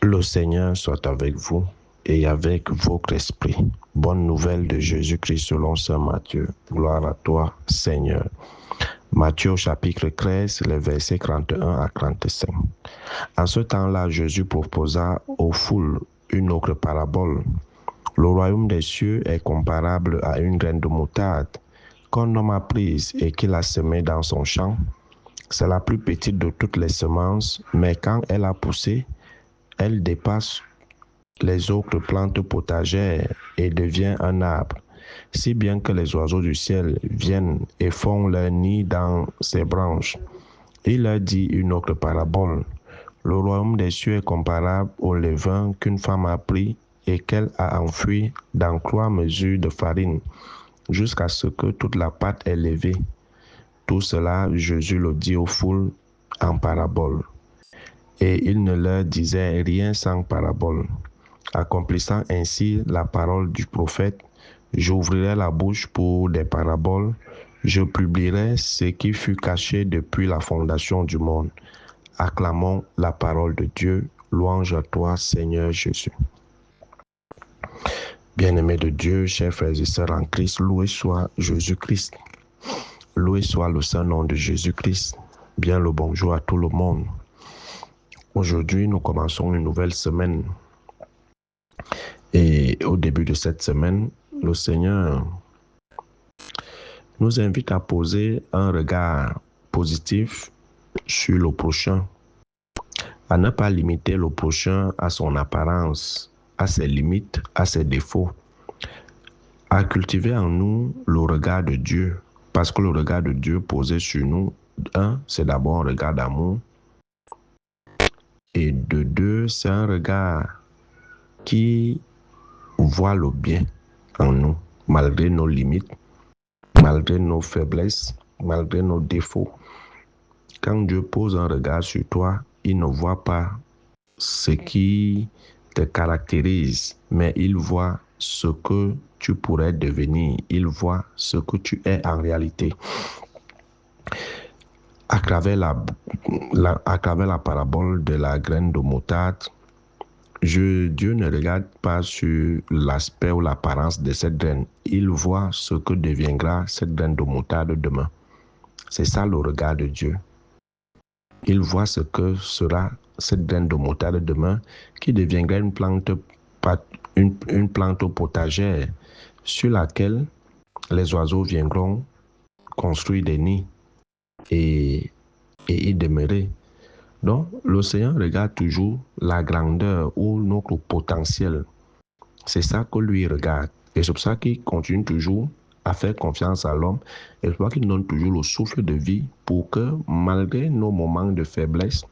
Le Seigneur soit avec vous et avec votre esprit. Bonne nouvelle de Jésus-Christ selon saint Matthieu. Gloire à toi, Seigneur. Matthieu chapitre 13, les versets 31 à 35. En ce temps-là, Jésus proposa aux foules une autre parabole. Le royaume des cieux est comparable à une graine de moutarde qu'un homme a prise et qu'il a semée dans son champ. C'est la plus petite de toutes les semences, mais quand elle a poussé, elle dépasse les autres plantes potagères et devient un arbre, si bien que les oiseaux du ciel viennent et font leur nid dans ses branches. Il leur dit une autre parabole. Le royaume des cieux est comparable au levain qu'une femme a pris et qu'elle a enfoui dans 3 mesures de farine, jusqu'à ce que toute la pâte est levée. Tout cela, Jésus le dit aux foules en parabole. Et il ne leur disait rien sans parabole. Accomplissant ainsi la parole du prophète, j'ouvrirai la bouche pour des paraboles, je publierai ce qui fut caché depuis la fondation du monde. Acclamons la parole de Dieu, louange à toi Seigneur Jésus. Bien-aimés de Dieu, chers frères et sœurs en Christ, loué soit Jésus-Christ. Loué soit le saint nom de Jésus-Christ. Bien le bonjour à tout le monde. Aujourd'hui, nous commençons une nouvelle semaine. Et au début de cette semaine, le Seigneur nous invite à poser un regard positif sur le prochain, à ne pas limiter le prochain à son apparence, à ses limites, à ses défauts, à cultiver en nous le regard de Dieu, parce que le regard de Dieu posé sur nous, c'est d'abord un regard d'amour, et de deux, c'est un regard qui voit le bien en nous, malgré nos limites, malgré nos faiblesses, malgré nos défauts. Quand Dieu pose un regard sur toi, il ne voit pas ce qui te caractérise, mais il voit ce que tu pourrais devenir. Il voit ce que tu es en réalité. À travers la parabole de la graine de moutarde, Dieu ne regarde pas sur l'aspect ou l'apparence de cette graine. Il voit ce que deviendra cette graine de moutarde demain. C'est ça le regard de Dieu. Il voit ce que sera cette graine de moutarde demain qui deviendra une plante potagère sur laquelle les oiseaux viendront construire des nids et y demeurer. Donc, l'océan regarde toujours la grandeur ou notre potentiel. C'est ça que lui regarde. Et c'est pour ça qu'il continue toujours à faire confiance à l'homme. Et c'est pour ça qu'il donne toujours le souffle de vie pour que, malgré nos moments de faiblesse,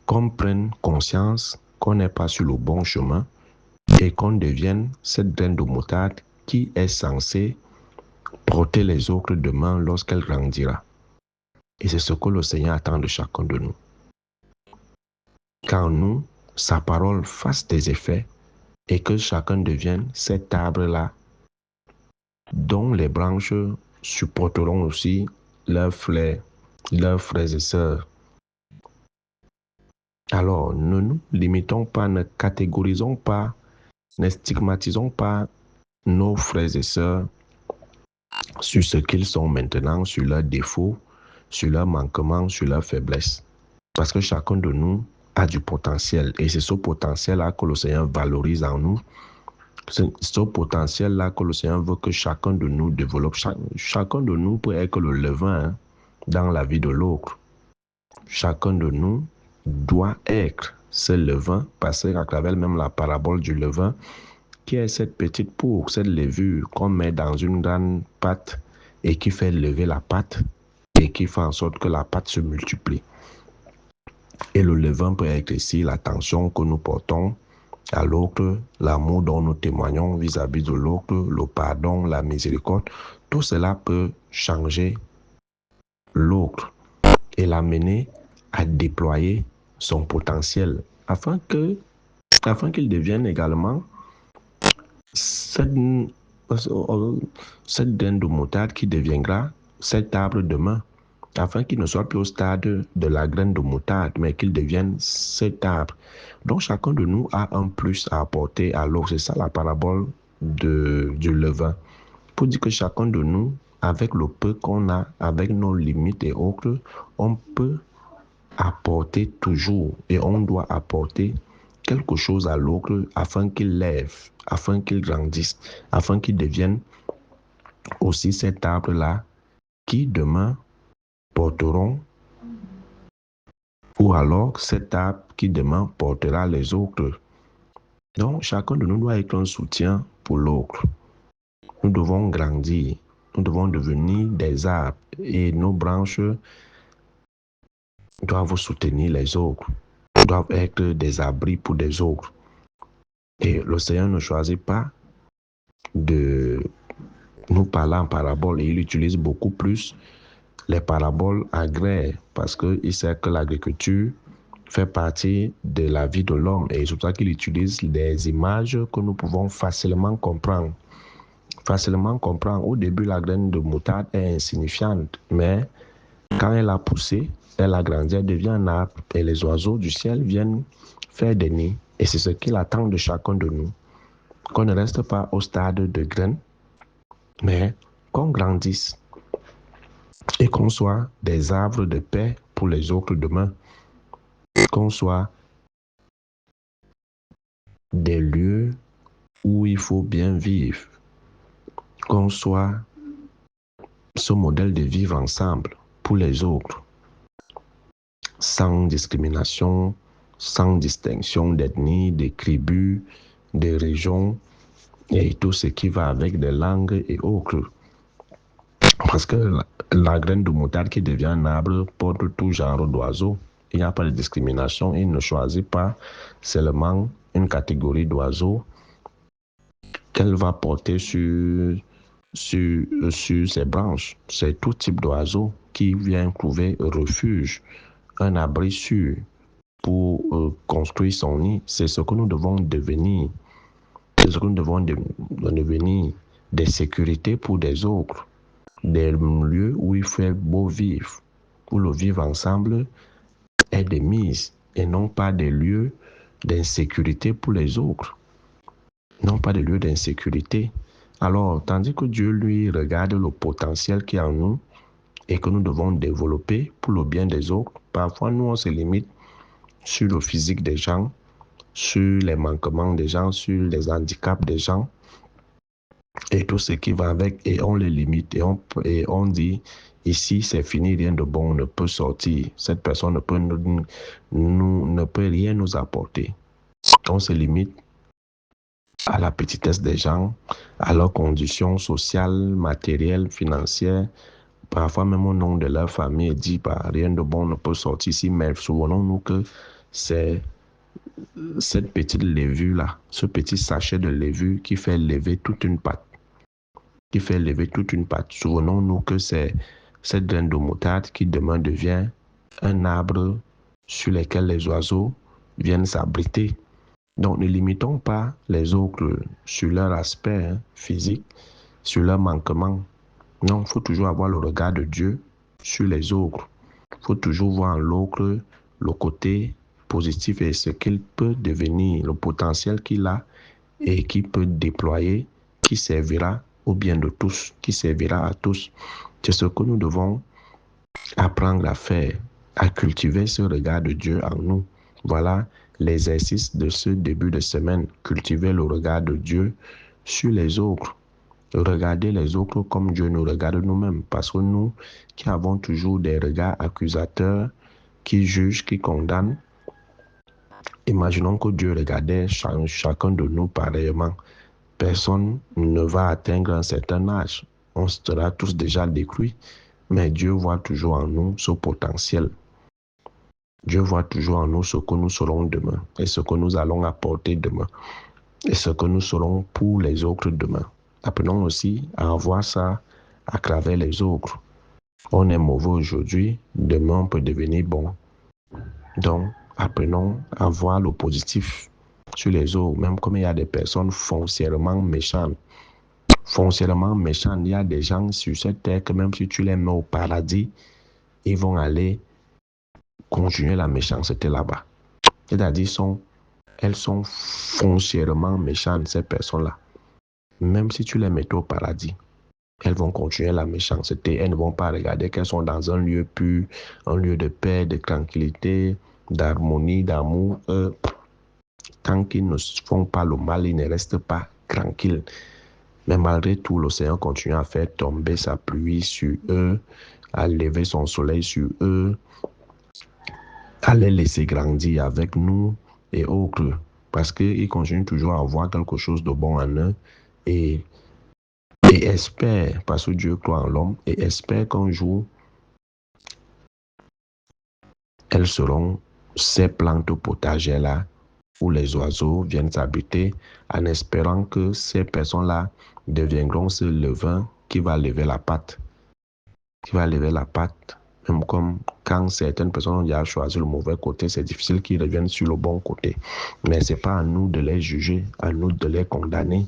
qu'on prenne conscience qu'on n'est pas sur le bon chemin et qu'on devienne cette graine de moutarde qui est censée porter les autres demain lorsqu'elle grandira. Et c'est ce que le Seigneur attend de chacun de nous. Qu'en nous, sa parole fasse des effets et que chacun devienne cet arbre-là dont les branches supporteront aussi leurs frères et sœurs. Alors, ne nous limitons pas, ne catégorisons pas, ne stigmatisons pas nos frères et sœurs sur ce qu'ils sont maintenant, sur leurs défauts, sur leurs manquements, sur leurs faiblesses. Parce que chacun de nous a du potentiel et c'est ce potentiel-là que le Seigneur valorise en nous. C'est ce potentiel-là que le Seigneur veut que chacun de nous développe. Chacun de nous peut être le levain dans la vie de l'autre. Chacun de nous doit être ce levain, passer à travers même la parabole du levain, qui est cette petite poudre, cette levure qu'on met dans une grande pâte et qui fait lever la pâte et qui fait en sorte que la pâte se multiplie. Et le levain peut être ici l'attention que nous portons à l'autre, l'amour dont nous témoignons vis-à-vis de l'autre, le pardon, la miséricorde. Tout cela peut changer l'autre et l'amener à déployer son potentiel afin qu'il devienne également cette graine de moutarde qui deviendra cet arbre demain. afin qu'il ne soit plus au stade de la graine de moutarde, mais qu'il devienne cet arbre. Donc chacun de nous a un plus à apporter à l'autre. C'est ça la parabole du levain. Pour dire que chacun de nous, avec le peu qu'on a, avec nos limites et autres, on peut apporter toujours et on doit apporter quelque chose à l'autre afin qu'il lève, afin qu'il grandisse, afin qu'il devienne aussi cet arbre-là qui demain porteront, ou alors cet arbre qui demain portera les autres. Donc chacun de nous doit être un soutien pour l'autre. Nous devons grandir, nous devons devenir des arbres et nos branches doivent soutenir les autres, doivent être des abris pour des autres. Et le Seigneur ne choisit pas de nous parler en parabole et il utilise beaucoup plus les paraboles agraires parce qu'il sait que l'agriculture fait partie de la vie de l'homme et c'est pour ça qu'il utilise des images que nous pouvons facilement comprendre. Facilement comprendre. Au début, la graine de moutarde est insignifiante, mais quand elle a poussé, elle a grandi, elle devient un arbre et les oiseaux du ciel viennent faire des nids. Et c'est ce qu'il attend de chacun de nous. Qu'on ne reste pas au stade de graine, mais qu'on grandisse et qu'on soit des arbres de paix pour les autres demain. Qu'on soit des lieux où il faut bien vivre. Qu'on soit ce modèle de vivre ensemble pour les autres, sans discrimination, sans distinction d'ethnie, de tribus, de régions et tout ce qui va avec des langues et autres. Parce que la graine de moutarde qui devient un arbre porte tout genre d'oiseaux. Il n'y a pas de discrimination. Il ne choisit pas seulement une catégorie d'oiseaux qu'elle va porter sur ses branches. C'est tout type d'oiseaux qui vient trouver refuge, un abri sûr pour construire son nid. C'est ce que nous devons devenir. C'est ce que nous devons devenir, des sécurités pour des autres, des lieux où il fait beau vivre, où le vivre ensemble est de mise et non pas des lieux d'insécurité pour les autres. Non pas des lieux d'insécurité. Alors, tandis que Dieu, lui, regarde le potentiel qui est en nous et que nous devons développer pour le bien des autres, parfois nous, on se limite sur le physique des gens, sur les manquements des gens, sur les handicaps des gens et tout ce qui va avec, et on les limite et on dit ici c'est fini, rien de bon ne peut sortir, cette personne ne peut rien nous apporter. On se limite à la petitesse des gens, à leurs conditions sociales, matérielles, financières, parfois même au nom de leur famille, dit bah, rien de bon ne peut sortir ici, mais souvenons-nous que c'est cette petite levure-là, ce petit sachet de levure qui fait lever toute une pâte. Souvenons-nous que c'est cette graine de moutarde qui demain devient un arbre sur lequel les oiseaux viennent s'abriter. Donc ne limitons pas les autres sur leur aspect physique, sur leur manquement. Non, il faut toujours avoir le regard de Dieu sur les autres. Il faut toujours voir en l'autre le côté positif et ce qu'il peut devenir, le potentiel qu'il a et qu'il peut déployer, qui servira au bien de tous, qui servira à tous. C'est ce que nous devons apprendre à faire, à cultiver ce regard de Dieu en nous. Voilà l'exercice de ce début de semaine. Cultiver le regard de Dieu sur les autres. Regarder les autres comme Dieu nous regarde nous-mêmes. Parce que nous qui avons toujours des regards accusateurs, qui jugent, qui condamnent, imaginons que Dieu regardait chacun de nous pareillement. Personne ne va atteindre un certain âge. On sera tous déjà détruits. Mais Dieu voit toujours en nous ce potentiel. Dieu voit toujours en nous ce que nous serons demain et ce que nous allons apporter demain et ce que nous serons pour les autres demain. Apprenons aussi à voir ça à travers les autres. On est mauvais aujourd'hui, demain on peut devenir bon. Donc, apprenons à voir le positif sur les autres, même comme il y a des personnes foncièrement méchantes. Foncièrement méchantes, il y a des gens sur cette terre que même si tu les mets au paradis, ils vont aller continuer la méchanceté là-bas. C'est-à-dire, elles sont foncièrement méchantes, ces personnes-là. Même si tu les mets au paradis, elles vont continuer la méchanceté. Elles ne vont pas regarder qu'elles sont dans un lieu pur, un lieu de paix, de tranquillité, d'harmonie, d'amour. Tant qu'ils ne font pas le mal, ils ne restent pas tranquilles. Mais malgré tout, l'océan continue à faire tomber sa pluie sur eux, à lever son soleil sur eux, à les laisser grandir avec nous et autres. Parce qu'ils continuent toujours à avoir quelque chose de bon en eux et espèrent, parce que Dieu croit en l'homme, et espèrent qu'un jour, elles seront ces plantes potagères-là où les oiseaux viennent s'habiter, en espérant que ces personnes-là deviendront ce levain qui va lever la pâte. Qui va lever la pâte. Même comme quand certaines personnes ont déjà choisi le mauvais côté, c'est difficile qu'ils reviennent sur le bon côté. Mais ce n'est pas à nous de les juger, à nous de les condamner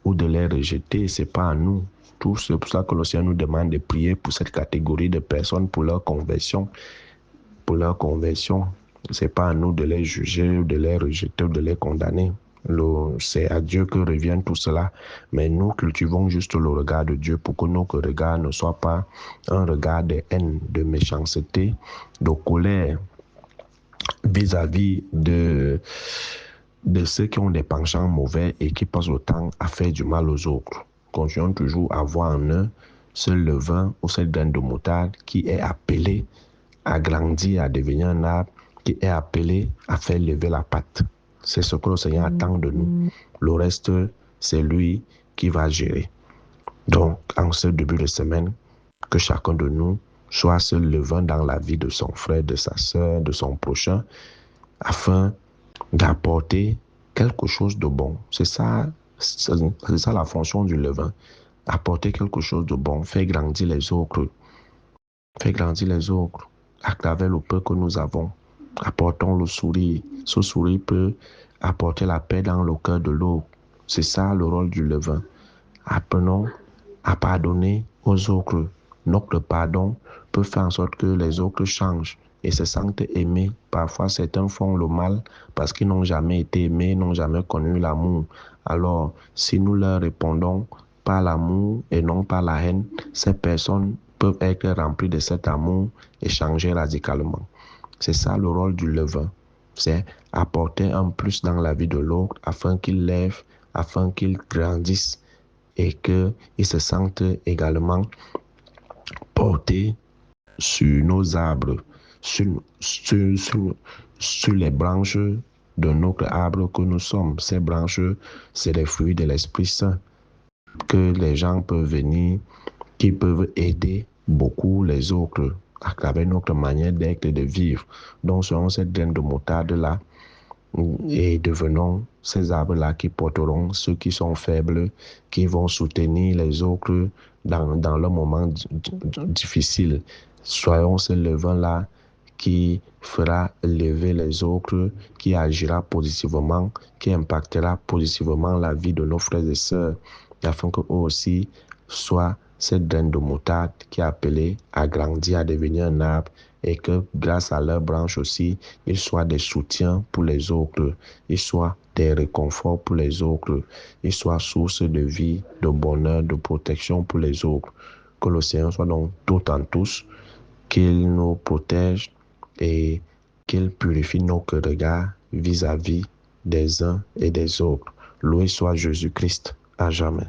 ou de les rejeter. Ce n'est pas à nous. Tout c'est pour ça que le Seigneur nous demande de prier pour cette catégorie de personnes, pour leur conversion. Pour leur conversion. Ce n'est pas à nous de les juger, ou de les rejeter ou de les condamner. C'est à Dieu que revient tout cela. Mais nous cultivons juste le regard de Dieu pour que notre regard ne soit pas un regard de haine, de méchanceté, de colère vis-à-vis de ceux qui ont des penchants mauvais et qui passent le temps à faire du mal aux autres. Continuons toujours à voir en eux ce levain ou cette graine de moutarde qui est appelé à grandir, à devenir un arbre, qui est appelé à faire lever la pâte. C'est ce que le Seigneur attend de nous. Le reste, c'est lui qui va gérer. Donc, en ce début de semaine, que chacun de nous soit ce levain dans la vie de son frère, de sa sœur, de son prochain, afin d'apporter quelque chose de bon. C'est ça la fonction du levain. Apporter quelque chose de bon, faire grandir les autres. Faire grandir les autres à travers le peu que nous avons. Apportons le sourire. Ce sourire peut apporter la paix dans le cœur de l'autre. C'est ça le rôle du levain. Apprenons à pardonner aux autres. Notre pardon peut faire en sorte que les autres changent et se sentent aimés. Parfois, certains font le mal parce qu'ils n'ont jamais été aimés, n'ont jamais connu l'amour. Alors, si nous leur répondons par l'amour et non par la haine, ces personnes peuvent être remplies de cet amour et changer radicalement. C'est ça le rôle du levain. C'est apporter un plus dans la vie de l'autre afin qu'il lève, afin qu'il grandisse et qu'ils se sentent également portés sur nos arbres, sur les branches de notre arbre que nous sommes. Ces branches, c'est les fruits de l'Esprit Saint que les gens peuvent venir, qui peuvent aider beaucoup les autres à travers notre manière d'être et de vivre. Donc, selon cette graine de moutarde-là, et devenons ces arbres-là qui porteront ceux qui sont faibles, qui vont soutenir les autres dans leurs moments difficiles. Soyons ce levain-là qui fera lever les autres, qui agira positivement, qui impactera positivement la vie de nos frères et sœurs, afin qu'eux aussi soient cette graine de moutarde qui est appelée à grandir, à devenir un arbre, et que grâce à leurs branches aussi, ils soient des soutiens pour les autres, ils soient des réconforts pour les autres, ils soient source de vie, de bonheur, de protection pour les autres. Que le Seigneur soit donc tout en tous, qu'il nous protège et qu'il purifie nos regards vis-à-vis des uns et des autres. Loué soit Jésus-Christ à jamais.